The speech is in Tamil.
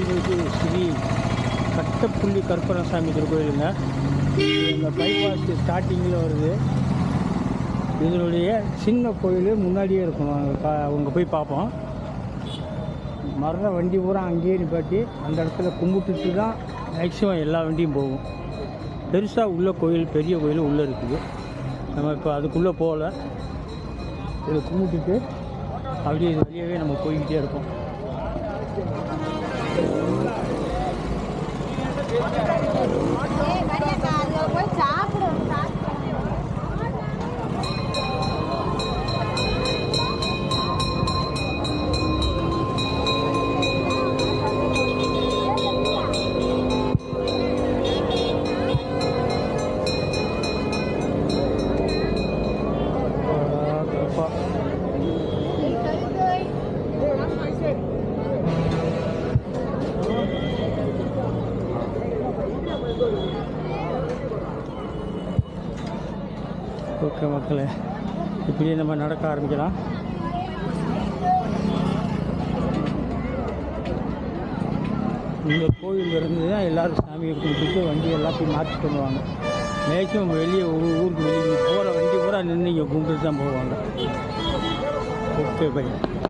அருள்மிகு ஸ்ரீ கட்டப்புள்ளி கருப்பணசாமி திருக்கோயிலுங்க. இந்த பைபாஸ் ஸ்டார்டிங்கில் வருது. இதனுடைய சின்ன கோயில் முன்னாடியே இருக்கும். அவங்க போய் பார்ப்போம். மரண வண்டி பூரா அங்கேயே நிப்பாட்டி அந்த இடத்துல கும்பிட்டுட்டு தான் மேக்ஸிமம் எல்லா வண்டியும் போகும். பெருசாக உள்ள கோயில், பெரிய கோயில் உள்ளே இருக்குது. நம்ம இப்போ அதுக்குள்ளே போகல. இதை கும்பிட்டுட்டு அப்படியே இது வழியாகவே நம்ம போய்கிட்டே இருக்கோம். ஓகே மக்களே, இப்படியே நம்ம நடக்க ஆரம்பிக்கலாம். இந்த கோயில் இருந்து தான் எல்லோரும் சாமியை கும்பிட்டு வண்டி எல்லாத்தையும் மாற்றிட்டு பண்ணுவாங்க. மேக்ஸிமம் வெளியே ஊருக்கு வெளியே போகிற வண்டி பூரா நின்று இங்கே கும்பிட்டு தான் போவாங்க. Okay bye.